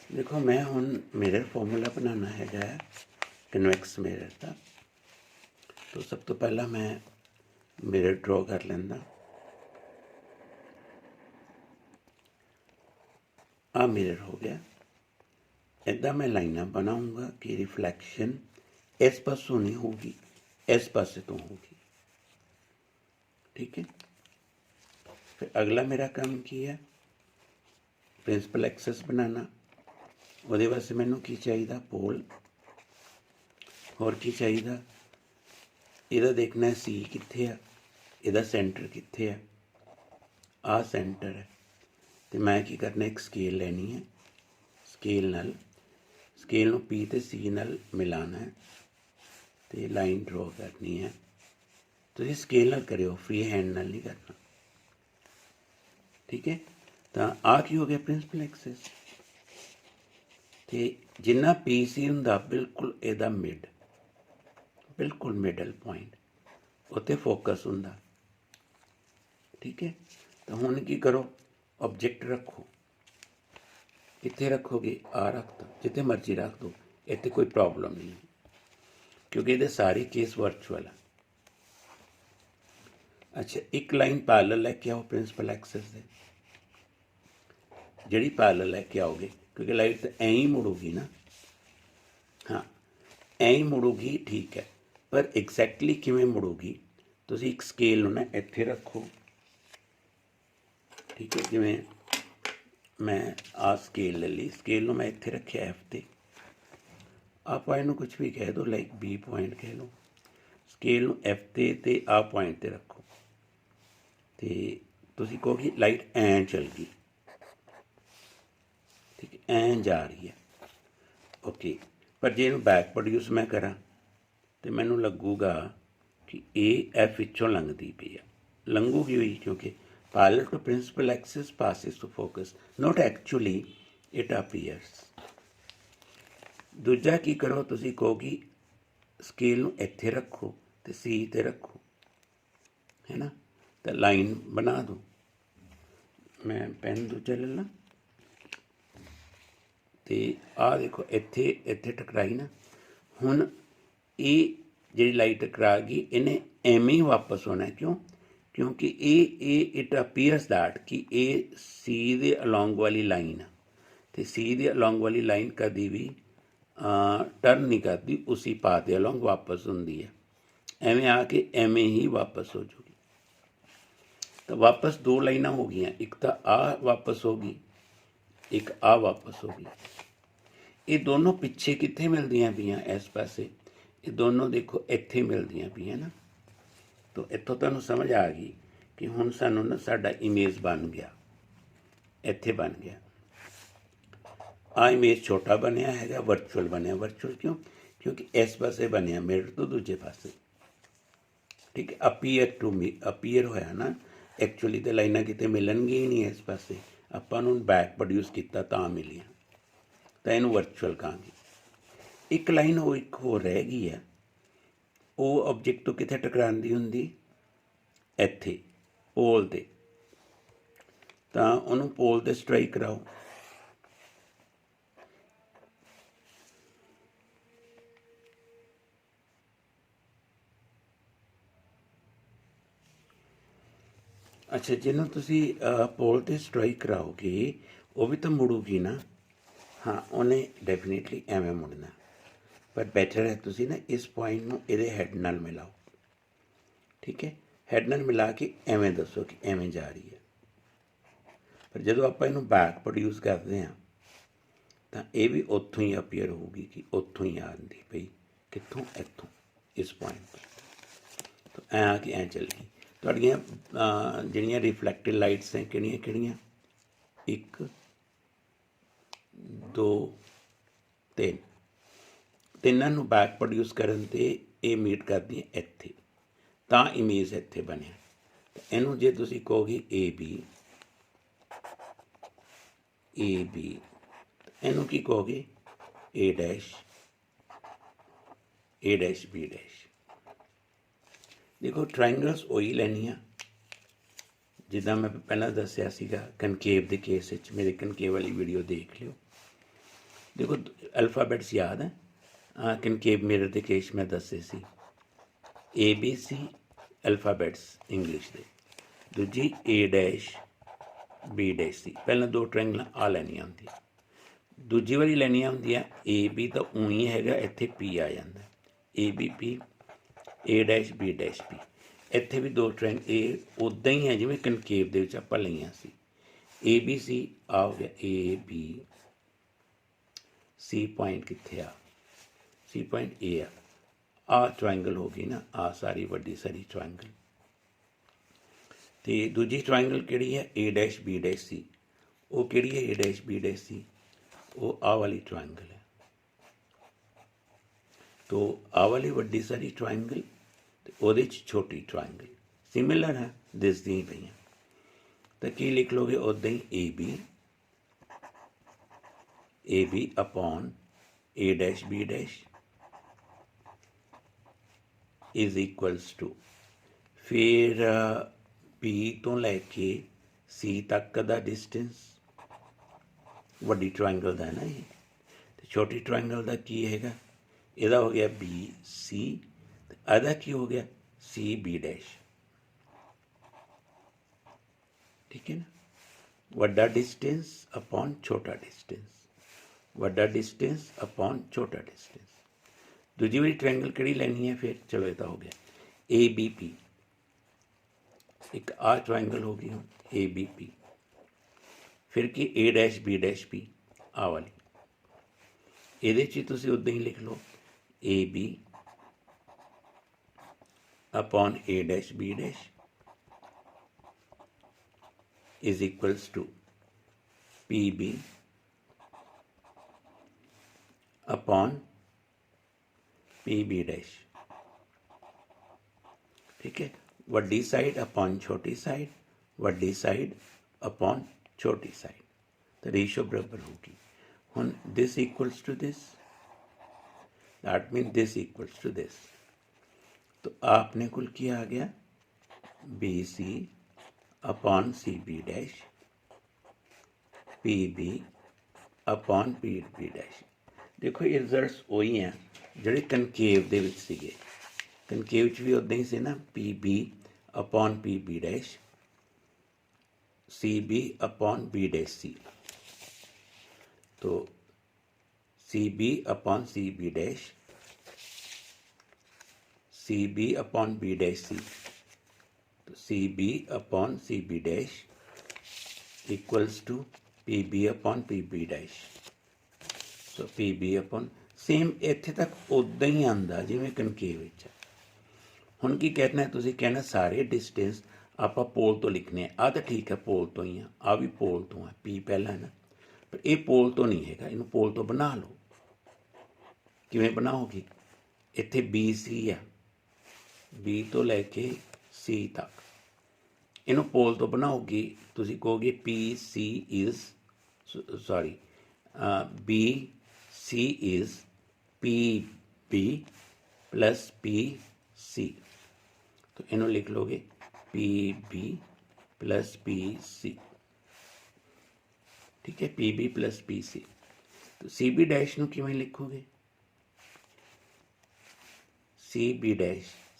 देखो मैं हुण मिरर फॉर्मूला बनाना हैगा कन्वैक्स मिरर का। तो सब तो पहला मैं मिरर ड्रॉ कर लेंदा। आ मिरर हो गया। इदा मैं लाइना बनाऊंगा कि रिफ्लैक्शन इस पासों नहीं होगी, इस पासे तो होगी। ठीक है। फिर अगला मेरा काम की है, प्रिंसिपल एक्सिस बनाना। ਉਹਦੇ ਵਾਸਤੇ ਮੈਨੂੰ ਕੀ ਚਾਹੀਦਾ? ਪੋਲ। ਹੋਰ ਕੀ ਚਾਹੀਦਾ? ਇਹਦਾ ਦੇਖਣਾ ਸੀ ਕਿੱਥੇ ਆ, ਇਹਦਾ ਸੈਂਟਰ ਕਿੱਥੇ ਆ। ਆ ਸੈਂਟਰ ਹੈ ਤੇ ਮੈਂ ਕੀ ਕਰਨਾ, ਇੱਕ ਸਕੇਲ ਲੈਣੀ ਹੈ। ਸਕੇਲ ਨੂੰ ਪੀ ਤੇ ਸੀ ਨਾਲ ਮਿਲਾਣਾ ਹੈ ਤੇ ਲਾਈਨ ਡਰਾ ਕਰਨੀ ਹੈ। ਤੁਸੀਂ ਸਕੇਲ ਨਾਲ ਕਰਿਓ, ਫ੍ਰੀ ਹੈਂਡ ਨਾਲ ਨਹੀਂ ਕਰਨਾ। ਠੀਕ ਹੈ। ਤਾਂ ਆ ਕੀ ਹੋ ਗਿਆ? Principal Axis. ਤੇ ਜਿੰਨਾ ਪੀ ਸੀ ਹੁੰਦਾ ਬਿਲਕੁਲ ਇਹਦਾ ਬਿਲਕੁਲ ਮਿਡਲ ਪੁਆਇੰਟ ਉੱਤੇ ਫੋਕਸ ਹੁੰਦਾ। ਠੀਕ ਹੈ। ਤਾਂ ਹੁਣ ਕੀ ਕਰੋ, ਆਬਜੈਕਟ ਰੱਖੋ। ਕਿੱਥੇ ਰੱਖੋਗੇ? ਆ ਰੱਖ ਦੋ, ਜਿੱਥੇ ਮਰਜ਼ੀ ਰੱਖ ਦੋ, ਇੱਥੇ ਕੋਈ ਪ੍ਰੋਬਲਮ ਨਹੀਂ ਕਿਉਂਕਿ ਇਹਦੇ ਸਾਰੇ ਕੇਸ ਵਰਚੁਅਲ ਆ। ਅੱਛਾ, ਇੱਕ ਲਾਈਨ ਪੈਰਲਲ ਲੈ ਕੇ ਆਓ ਪ੍ਰਿੰਸੀਪਲ ਐਕਸਿਸ ਦੇ। ਜਿਹੜੀ ਪੈਰਲਲ ਲੈ ਕੇ ਆਓਗੇ, ਕਿਉਂਕਿ ਲਾਈਟ ਤਾਂ ਐਂ ਹੀ ਮੁੜੂਗੀ ਨਾ। ਹਾਂ, ਐਂ ਹੀ ਮੁੜੂਗੀ, ਠੀਕ ਹੈ। ਪਰ ਐਗਜ਼ੈਕਟਲੀ ਕਿਵੇਂ ਮੁੜੂਗੀ? ਤੁਸੀਂ ਇੱਕ ਸਕੇਲ ਨੂੰ ਨਾ ਇੱਥੇ ਰੱਖੋ। ਠੀਕ ਹੈ। ਜਿਵੇਂ ਮੈਂ ਆ ਸਕੇਲ ਲੈ ਲਈ, ਸਕੇਲ ਨੂੰ ਮੈਂ ਇੱਥੇ ਰੱਖਿਆ ਐਫ 'ਤੇ। ਆਪਾਂ ਇਹਨੂੰ ਕੁਛ ਵੀ ਕਹਿ ਦਿਓ, ਲਾਈਕ ਬੀ ਪੁਆਇੰਟ ਕਹਿ ਲਓ। ਸਕੇਲ ਨੂੰ ਐਫ 'ਤੇ ਅਤੇ ਆ ਪੁਆਇੰਟ 'ਤੇ ਰੱਖੋ ਅਤੇ ਤੁਸੀਂ ਕਹੋ ਕਿ ਲਾਈਟ ਐਂ ਚੱਲ ਗਈ। ਠੀਕ ਹੈ, ਐਂ ਜਾ ਰਹੀ ਹੈ। ਓਕੇ। ਪਰ ਜੇ ਇਹਨੂੰ ਬੈਕ ਪ੍ਰੋਡਿਊਸ ਮੈਂ ਕਰਾਂ ਤਾਂ ਮੈਨੂੰ ਲੱਗੂਗਾ ਕਿ ਇਹ ਐਫ ਵਿੱਚੋਂ ਲੰਘਦੀ ਪਈ ਆ। ਲੰਘੂਗੀ ਹੋਈ ਕਿਉਂਕਿ parallel to principal axis passes to focus, not actually it appears। ਦੂਜਾ ਕੀ ਕਰੋ, ਤੁਸੀਂ ਕਹੋ ਕਿ ਸਕੇਲ ਨੂੰ ਇੱਥੇ ਰੱਖੋ ਤੇ ਸੀ ਤੇ ਰੱਖੋ, ਹੈ ਨਾ। ਤਾਂ ਲਾਈਨ ਬਣਾ ਦਿਓ। ਮੈਂ ਪੈਨ ਦੂਜਾ ਲੈ ਲਾਂ ਤੇ ਆਹ ਦੇਖੋ ਇੱਥੇ ਟਕਰਾਈ ਨਾ। ਹੁਣ ਇਹ ਜਿਹੜੀ ਲਾਈਟ ਟਕਰਾ ਗਈ, ਇਹਨੇ ਐਵੇਂ ਹੀ ਵਾਪਸ ਹੋਣਾ। ਕਿਉਂਕਿ ਇਹ ਇਟ ਅਪੀਅਰਸ ਦੈਟ ਕਿ ਇਹ ਸੀ ਦੇ ਅਲੋਂਗ ਵਾਲੀ ਲਾਈਨ ਆ ਅਤੇ ਸੀ ਦੇ ਅਲੋਂਗ ਵਾਲੀ ਲਾਈਨ ਕਦੀ ਵੀ ਟਰਨ ਨਹੀਂ ਕਰਦੀ, ਉਸੀ ਪਾਥ ਦੇ ਅਲੋਂਗ ਵਾਪਸ ਹੁੰਦੀ ਹੈ। ਐਵੇਂ ਆ ਕੇ ਐਵੇਂ ਹੀ ਵਾਪਸ ਹੋ ਜੂਗੀ। ਤਾਂ ਵਾਪਸ ਦੋ ਲਾਈਨਾਂ ਹੋ ਗਈਆਂ, ਇੱਕ ਤਾਂ ਆ ਵਾਪਸ ਹੋ ਗਈ, ਇੱਕ ਆ ਵਾਪਸ ਹੋ ਗਈ। ਇਹ ਦੋਨੋਂ ਪਿੱਛੇ ਕਿੱਥੇ ਮਿਲਦੀਆਂ ਪਈਆਂ? ਇਸ ਪਾਸੇ। ਇਹ ਦੋਨੋਂ ਦੇਖੋ ਇੱਥੇ ਮਿਲਦੀਆਂ ਪਈਆਂ ਨਾ। ਤਾਂ ਇੱਥੋਂ ਤੁਹਾਨੂੰ ਸਮਝ ਆ ਗਈ ਕਿ ਹੁਣ ਸਾਨੂੰ ਨਾ ਸਾਡਾ ਇਮੇਜ ਬਣ ਗਿਆ, ਇੱਥੇ ਬਣ ਗਿਆ। ਆ ਇਮੇਜ ਛੋਟਾ ਬਣਿਆ ਹੈਗਾ, ਵਰਚੁਅਲ ਬਣਿਆ। ਵਰਚੁਅਲ ਕਿਉਂਕਿ ਇਸ ਪਾਸੇ ਬਣਿਆ ਮਿਰਰ ਤੋਂ ਦੂਜੇ ਪਾਸੇ। ਠੀਕ ਹੈ। ਅਪੀਅਰ ਹੋਇਆ ਨਾ। ਐਕਚੁਅਲੀ ਤਾਂ ਲਾਈਨਾਂ ਕਿਤੇ ਮਿਲਣਗੀਆਂ ਹੀ ਨਹੀਂ ਇਸ ਪਾਸੇ, ਆਪਾਂ ਨੂੰ ਬੈਕ ਪ੍ਰੋਡਿਊਸ ਕੀਤਾ ਤਾਂ ਮਿਲੀਆਂ, ਤਾਂ ਇਹਨੂੰ ਵਰਚੁਅਲ ਕਹਾਂਗੇ। ਇੱਕ ਲਾਈਨ ਇੱਕ ਹੋਰ ਰਹਿ ਗਈ ਹੈ। ਉਹ ਆਬਜੈਕਟ ਤੋਂ ਕਿੱਥੇ ਟਕਰਾਉਂਦੀ ਹੁੰਦੀ? ਇੱਥੇ ਪੋਲ 'ਤੇ। ਤਾਂ ਉਹਨੂੰ ਪੋਲ 'ਤੇ ਸਟਰਾਈਕ ਕਰਾਓ। ਅੱਛਾ, ਜਿਹਨੂੰ ਤੁਸੀਂ ਪੋਲ 'ਤੇ ਸਟਰਾਈਕ ਕਰਾਓਗੇ ਉਹ ਵੀ ਤਾਂ ਮੁੜੂਗੀ ਨਾ। ਹਾਂ, ਉਹਨੇ ਡੈਫੀਨੇਟਲੀ ਐਵੇਂ ਮੁੜਨਾ। ਪਰ ਬੈਟਰ ਹੈ ਤੁਸੀਂ ਨਾ ਇਸ ਪੁਆਇੰਟ ਨੂੰ ਇਹਦੇ ਹੈਡ ਨਾਲ ਮਿਲਾਓ। ਠੀਕ ਹੈ। ਹੈਡ ਨਾਲ ਮਿਲਾ ਕੇ ਐਵੇਂ ਦੱਸੋ ਕਿ ਐਵੇਂ ਜਾ ਰਹੀ ਹੈ। ਪਰ ਜਦੋਂ ਆਪਾਂ ਇਹਨੂੰ ਬੈਕ ਪ੍ਰੋਡਿਊਸ ਕਰਦੇ ਹਾਂ ਤਾਂ ਇਹ ਵੀ ਉੱਥੋਂ ਹੀ ਅਪੀਅਰ ਹੋਊਗੀ ਕਿ ਉੱਥੋਂ ਹੀ ਆਉਂਦੀ ਪਈ। ਕਿੱਥੋਂ? ਇੱਥੋਂ, ਇਸ ਪੁਆਇੰਟ ਤੋਂ। ਐਂ ਆ ਕੇ ਐਂ ਚੱਲ ਗਈ। ਤੁਹਾਡੀਆਂ ਜਿਹੜੀਆਂ ਰਿਫਲੈਕਟਿਡ ਲਾਈਟਸ ਹੈ ਕਿਹੜੀਆਂ? 1 2 3। ਤਿੰਨਾਂ ਨੂੰ ਬੈਕ ਪ੍ਰੋਡਿਊਸ ਕਰਨ 'ਤੇ ਇਹ ਮੀਟ ਕਰਦੀਆਂ ਇੱਥੇ, ਤਾਂ ਇਮੇਜ ਇੱਥੇ ਬਣਿਆ। ਇਹਨੂੰ ਜੇ ਤੁਸੀਂ ਕਹੋਗੇ ਏ ਬੀ, ਇਹਨੂੰ ਕੀ ਕਹੋਗੇ? ਏ ਡੈਸ਼ ਬੀ ਡੈਸ਼। ਦੇਖੋ ਟਰਾਇੰਗਲਸ ਉਹੀ ਲੈਣੀਆਂ ਜਿੱਦਾਂ ਮੈਂ ਪਹਿਲਾਂ ਦੱਸਿਆ ਸੀਗਾ ਕਨਕੇਵ ਦੇ ਕੇਸ ਵਿੱਚ। ਮੇਰੇ ਕਨਕੇਵ ਵਾਲੀ ਵੀਡੀਓ ਦੇਖ ਲਿਓ। देखो अल्फाबैट्स याद है कनकेव मिरर के केस मैं दसे सी ABC अल्फाबैट्स इंग्लिश के, दूजी A-B-C। पहले दो ट्रायंगल आ लैनिया होंगी, दूजी वाली लैनिया होंगी AB तो ऊँ ही हैगा, इत्थे P आ जाता ABP A-B-P। इत्थे भी दो ट्रायंगल ए उदा ही है जिवें कनकेव दे विच आपां लईआं सी। ABC आ हो गया ABC पॉइंट कित्थे आ, C पॉइंट A आ ट्रायंगल हो गई ना, आ सारी वड्डी सारी ट्रायंगल। तो दूजी ट्रायंगल किहड़ी है A-B-C, वो किहड़ी है A-B-C, वो आ वाली ट्रायंगल है। तो आ वाली वड्डी सारी ट्रायंगल ते ओहदे च छोटी ट्रायंगल सिमिलर है, दिसदी पई। तो की लिख लोगे उदा ही AB upon A-B- is equals to, फिर B तो लैके C तक का डिस्टेंस वड्डी ट्रायंगल का है ना ये, तो छोटी ट्रायंगल का की हैगा, यदा हो गया BC, अदा की हो गया CB'। ठीक है ना, वड्डा डिस्टेंस अपॉन छोटा डिस्टेंस, वड्डा डिस्टेंस अपॉन छोटा डिस्टेंस। दूजी वाली ट्रायंगल किहड़ी लैनी है, फिर चलो यदा हो गया ABP, एक आ ट्रायंगल हो गई हम ABP, फिर कि A-B' आ वाली, ये तुसीं उदा ही लिख लो AB upon A-B' is equals to PB upon PB'। ठीक है, वड्डी साइड अपॉन छोटी साइड, वड्डी साइड अपॉन छोटी साइड, तो रेशो बराबर होगी। हुण this equals to this, that mean this equals to this. तो आपने कुल क्या आ गया BC upon CB', PB upon PB'। देखो ये रिजल्ट्स वही हैं ਜਿਹੜੇ कनकेव ਦੇ ਵਿੱਚ ਸੀਗੇ, कनकेव च भी उदा ही से ना PB upon PB', CB upon B'। तो CB upon CB', CB upon B', तो CB upon CB' equals to PB upon PB'। So PB upon same इत्थे तक उदा ही आंदा जिवें कनकेव विच है। हुण की कहना है, तुसीं कहना सारे डिस्टेंस आपां पोल तो लिखने, आ तो ठीक है पोल तो ही आ भी पोल तो है, P पहला है ना, पर यह पोल तो नहीं हैगा, इनू पोल तो बना लो। किवें बनाओगे, इत्थे BC है, B तो लैके C तक, इनू पोल तो बनाओगे, तुसीं कहोगे PC is sorry BC is PB plus PC, तो इन्हों लिख लोगे PB प्लस PC। ठीक है, PB प्लस PC। तो CB' नूं किवें लिखोगे,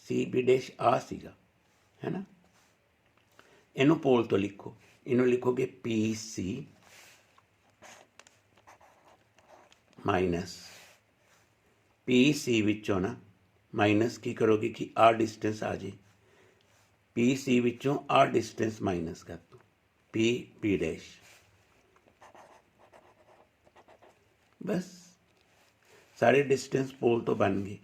CB' आ सीगा है ना, इनू पोल तो लिखो, इनू लिखोगे PC माइनस PC विचों ना माइनस की करोगे कि आ डिस्टेंस आ जाए, PC विचों आ डिस्टेंस माइनस कर दो PB', बस सारे डिस्टेंस पोल तो बन गए।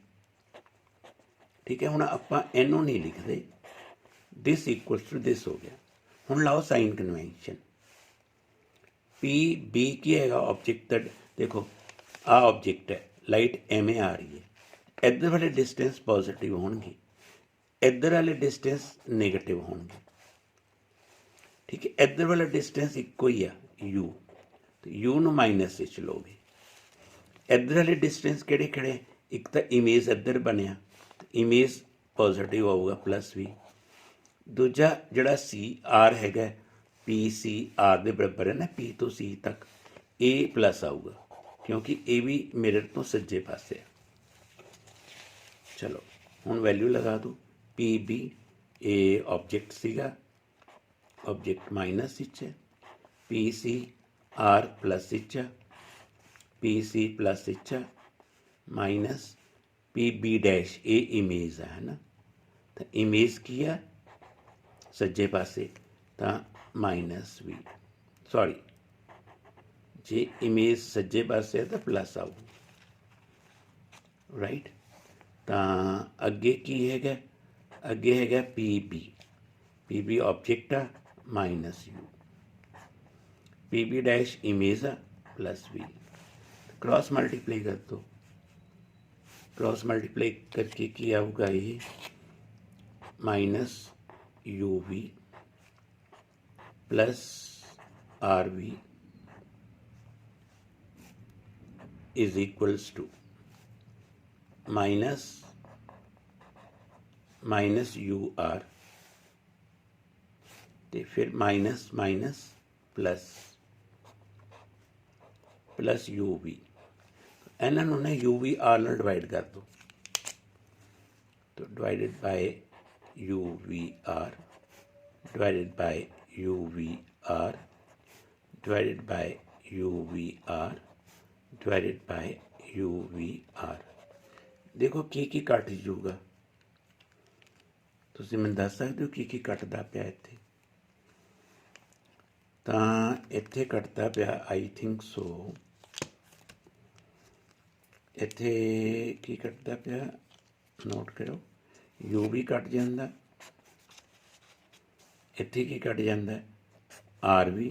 ठीक है, हुण आपां इनू नहीं लिखते, दिस इक्वल्स टू दिस हो गया। हुण लाओ साइन कन्वेंशन, PB की हैगा ऑब्जेक्ट, देखो आ ऑब्जेक्ट है, लाइट एवें आ रही है, इधर वाले डिस्टेंस पॉजिटिव होणगे, इधर वाले डिस्टेंस नेगेटिव होणगे। ठीक है, इधर वाला डिस्टेंस इक्को ही है U, तो U नूं माइनस विच लोगे। इधर वाले डिस्टेंस किहड़े किहड़े, एक तो इमेज इधर बनिया, इमेज पॉजिटिव आऊगा प्लस V, दूजा जिहड़ा CR हैगा PC R दे बराबर है ना, P तो C तक A प्लस आऊगा, क्योंकि ए भी मिरर तो सज्जे पासे है। चलो हुण वैल्यू लगा दो। पी बी ए ऑब्जेक्ट सीगा, ऑब्जेक्ट माइनस विच है। पी सी आर प्लस विच है, पी सी प्लस विच है, माइनस पी बी डैश ए इमेज है ना। तो इमेज की है सज्जे पासे, तो माइनस वी, सॉरी जे इमेज सज्जे पासे है तो प्लस आऊ, राइट। तो अगे की है, अगे है पी बी ऑब्जेक्ट आ minus you, P B dash image आ प्लस वी। क्रॉस मल्टीप्लाई कर दो, क्रॉस मल्टीप्लाई करके की आऊगा ये minus u v plus r v is equals to minus minus u r, तो फिर minus minus plus plus u v. इन्होंने यू वी आर ना डिवाइड कर दो, तो divided by u v r divided by u v r divided by u v r divided by u v r. देखो की cut जूगा, तुसीं मैनूं दस सकदे हो की कटदा पिया इत्थे। तां इत्थे कटदा पिया आई थिंक सो, इत्थे की कटदा पिया नोट करो, यू भी कट जांदा, इत्थे की कट जांदा आर भी,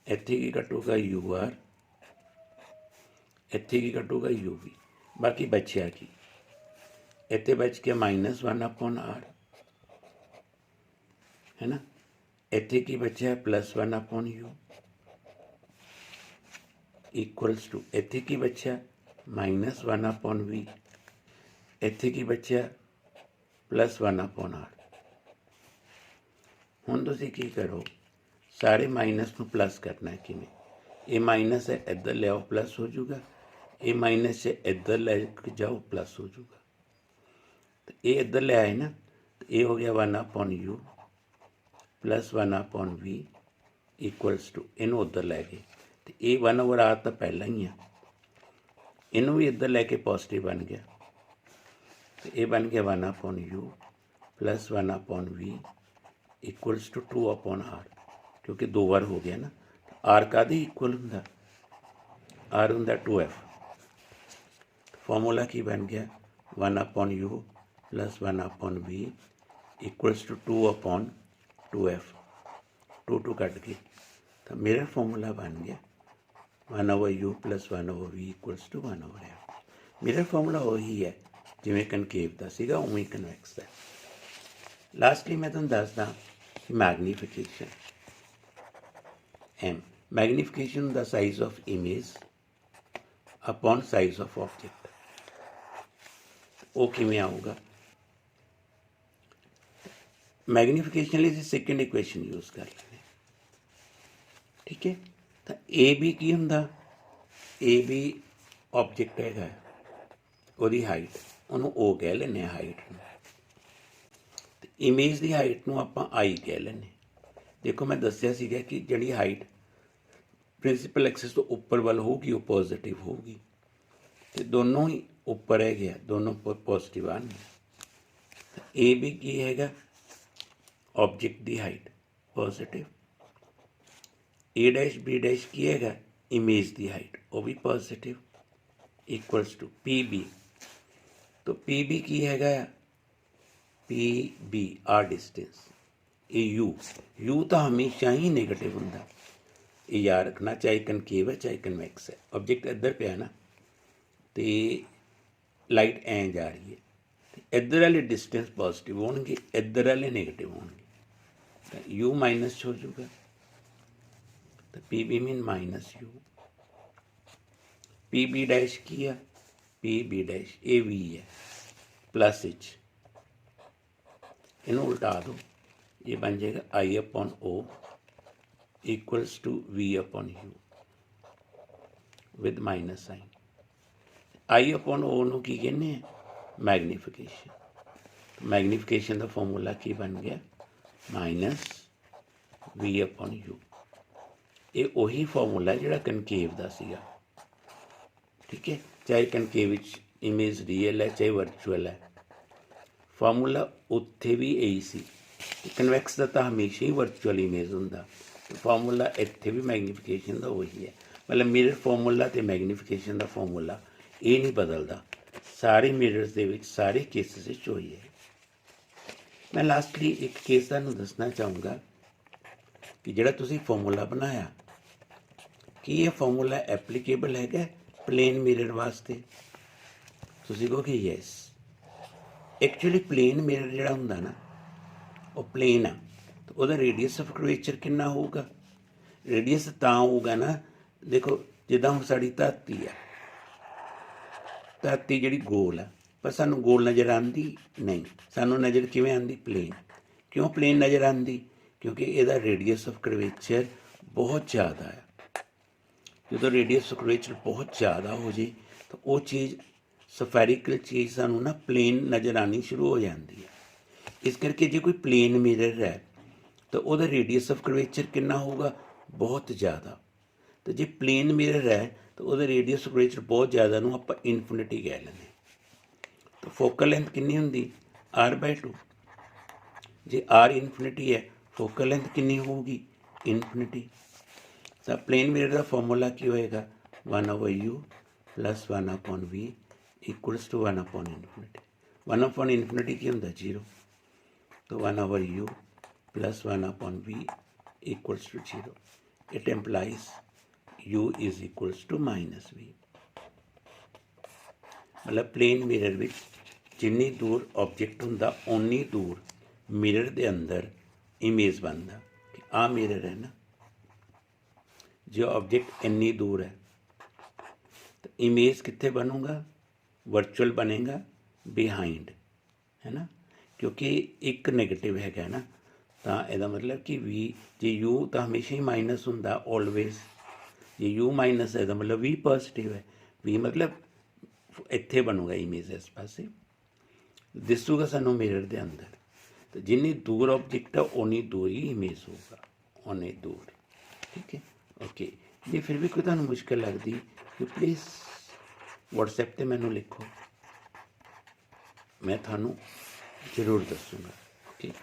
इत्थे की कटूगा यू आर, इत्थे की कटूगा यू भी। बाकी बचिया की, इत्थे बच के माइनस वन अपॉन आर है ना, इत्थे की बचा plus one upon u equals to, इत्थे की बचा माइनस वन अपॉन वी, इत्थे की बचा प्लस वन अपॉन आर। हुण तुसीं की करो, सारे माइनस नूं प्लस करना है। किवें ये माइनस है इधर ले आओ प्लस हो जाऊगा, ये माइनस है इधर ले जाओ प्लस हो जाऊगा। तो ये इधर ले आए ना, तो ये हो गया one upon u plus one upon v equals to, इनू उधर लै गए, तो ये वन ओवर आर तो पहला ही है, इनू भी इधर लैके पॉजिटिव बन गया, तो ये बन गया one upon u plus one upon v equals to two upon r, क्योंकि दो बार हो गया ना। आर का इक्वल होंगे, आर होंगे 2f। फॉर्मूला की बन गया one upon u plus one upon v equals to 2 upon 2f, 2 cut के, तो मेरा फॉर्मूला बन गया one over u plus one over v equals to one over f. मेरा फॉर्मूला वही है जिमें कनकेव का सीगा उवें कन्वैक्स का। लास्टली मैं तुहानूं दसदा कि magnification, M magnification the size of image upon size of object, वो किवें आऊगा। मैगनीफिकेशन लिए सेकेंड इक्वेशन यूज कर लें, ठीक है। तो ए बी की हुंदा, ए बी ऑब्जेक्ट हैगा, ਉਹਦੀ हाइट ਉਹਨੂੰ ओ कह लें हाइट ਨੂੰ, ਤੇ ਇਮੇਜ ਦੀ ਹਾਈਟ ਨੂੰ ਆਪਾਂ आई कह लें। देखो मैं दसिया सीगा कि जिहड़ी हाइट प्रिंसीपल एक्सिस तो उपर वाल होगी वो पॉजिटिव होगी, तो दोनों ही उपर है गया, दोनों पॉजिटिव आने। ए बी की हैगा ऑब्जेक्ट की height positive, A dash B dash की हैगा इमेज की हाइट वो भी positive equals to P B. तो पी बी की हैगा पी बी आर डिस्टेंस, ये यू तो हमेशा ही नेगेटिव होंगे, ये याद रखना, चाहे कनकेव है चाहे कन्वैक्स है। ऑब्जेक्ट इधर पे ना, तो लाइट ऐ जा रही है, तो इधर वाले डिस्टेंस पॉजिटिव होंगे, इधर वाले नेगेटिव होंगे, तो यू माइनस हो जाऊगा, तो P B mean minus you. P B dash की है P B dash A V है प्लस एच, इन्हों उल्टा दो, ये बन जाएगा I upon O equals to V upon U. With minus sign. I upon O ਨੂੰ ਕੀ ਕਹਿੰਦੇ ਆ? मैगनीफिकेशन। मैगनीफिकेशन ਦਾ ਫਾਰਮੂਲਾ ਕੀ ਬਣ ਗਿਆ? Minus v upon u। ਇਹ ਉਹੀ ਫਾਰਮੂਲਾ ਜਿਹੜਾ ਕਨਕੇਵ ਦਾ ਸੀਗਾ, ਠੀਕ ਹੈ। ਚਾਹੇ ਕਨਕੇਵ ਵਿੱਚ ਇਮੇਜ ਰੀਅਲ ਹੈ ਚਾਹੇ ਵਰਚੁਅਲ ਹੈ, ਫਾਰਮੂਲਾ ਉੱਥੇ ਵੀ ਇਹੀ ਸੀ। ਕਨਵੈਕਸ ਦਾ ਤਾਂ ਹਮੇਸ਼ਾ ਹੀ ਵਰਚੁਅਲ ਇਮੇਜ ਹੁੰਦਾ, ਫਾਰਮੂਲਾ ਇੱਥੇ ਵੀ ਮੈਗਨੀਫਿਕੇਸ਼ਨ ਦਾ ਉਹੀ ਹੈ। ਮਤਲਬ ਮਿਰਰ ਫਾਰਮੂਲਾ ਅਤੇ ਮੈਗਨੀਫਿਕੇਸ਼ਨ ਦਾ ਫਾਰਮੂਲਾ ਇਹ ਨਹੀਂ ਬਦਲਦਾ, ਸਾਰੇ ਮਿਰਰਸ ਦੇ ਵਿੱਚ ਸਾਰੇ ਕੇਸਿਸ ਵਿੱਚ ਉਹੀ ਹੈ। ਮੈਂ ਲਾਸਟਲੀ ਇੱਕ ਕੇਸ ਤੁਹਾਨੂੰ ਦੱਸਣਾ ਚਾਹੂੰਗਾ ਕਿ ਜਿਹੜਾ ਤੁਸੀਂ ਫਾਰਮੂਲਾ ਬਣਾਇਆ, ਕੀ ਇਹ ਫਾਰਮੂਲਾ ਐਪਲੀਕੇਬਲ ਹੈਗਾ ਪਲੇਨ ਮਿਰਰ ਵਾਸਤੇ? ਤੁਸੀਂ ਕਹੋਗੇ ਯੈਸ। ਐਕਚੁਅਲੀ ਪਲੇਨ ਮਿਰਰ ਜਿਹੜਾ ਹੁੰਦਾ ਨਾ, ਉਹ ਪਲੇਨ ਆ, ਤਾਂ ਉਹਦਾ ਰੇਡੀਅਸ ਆਫ ਕਰਵੇਚਰ ਕਿੰਨਾ ਹੋਊਗਾ? ਰੇਡੀਅਸ ਤਾਂ ਹੋਊਗਾ ਨਾ, ਦੇਖੋ ਜਿੱਦਾਂ ਹੁਣ ਸਾਡੀ ਧਰਤੀ ਆ, ਧਰਤੀ ਜਿਹੜੀ ਗੋਲ ਆ, ਪਰ ਸਾਨੂੰ ਗੋਲ ਨਜ਼ਰ ਆਉਂਦੀ ਨਹੀਂ। ਸਾਨੂੰ ਨਜ਼ਰ ਕਿਵੇਂ ਆਉਂਦੀ? ਪਲੇਨ। ਕਿਉਂ ਪਲੇਨ ਨਜ਼ਰ ਆਉਂਦੀ? ਕਿਉਂਕਿ ਇਹਦਾ ਰੇਡੀਅਸ ਆਫ ਕਰਵੇਚਰ ਬਹੁਤ ਜ਼ਿਆਦਾ ਹੈ। ਜਦੋਂ ਰੇਡੀਅਸ ਆਫ ਕਰਵੇਚਰ ਬਹੁਤ ਜ਼ਿਆਦਾ ਹੋ ਜੇ ਤਾਂ ਉਹ ਚੀਜ਼ ਸਫੈਰੀਕਲ ਚੀਜ਼ ਸਾਨੂੰ ਨਾ ਪਲੇਨ ਨਜ਼ਰ ਆਉਣੀ ਸ਼ੁਰੂ ਹੋ ਜਾਂਦੀ ਹੈ। ਇਸ ਕਰਕੇ ਜੇ ਕੋਈ ਪਲੇਨ ਮਿਰਰ ਹੈ ਤਾਂ ਉਹਦਾ ਰੇਡੀਅਸ ਆਫ ਕਰਵੇਚਰ ਕਿੰਨਾ ਹੋਊਗਾ? ਬਹੁਤ ਜ਼ਿਆਦਾ। तो जे प्लेन मिरर है तो वो रेडियस कर्वेचर बहुत ज़्यादा नूं आपां इनफिनिटी कह लेंगे। तो फोकल लेंथ कितनी होंगी? r/2। जे r इनफिनिटी है फोकल लेंथ कितनी होगी? इनफिनिटी। तो प्लेन मिरर का फॉर्मूला की होएगा 1/u plus 1/v equals to 1/इनफिनिटी। 1/इनफिनिटी की होंगे 0, तो 1/u plus 1/v equals to 0। It implies u is equals to -v। मतलब प्लेन मिरर में जिन्नी दूर ऑब्जेक्ट होंदा उन्नी दूर मिरर के अंदर इमेज बनता कि आ मिरर है ना, जो ऑब्जेक्ट इन्नी दूर है तो इमेज कित्थे बनूगा? वर्चुअल बनेगा बिहाइंड, है ना, क्योंकि एक नैगेटिव है ना, तो यदा मतलब कि v जे u तो हमेशा ही माइनस होंदा ऑलवेज। जे u माइनस है तो मतलब v पॉजिटिव है। v मतलब इत्थे बनूगा इमेज इस पासे दिसूगा सानू मिरर के अंदर। तो जिन्नी दूर ऑब्जेक्ट है उन्नी दूर ही इमेज होगा, उन्नी दूर। ठीक है, ओके। जे फिर भी कोई तुहानू मुश्किल लगती तो प्लीज़ व्हाट्सएप पर मैनू लिखो, मैं थानू जरूर दसूँगा। ओके।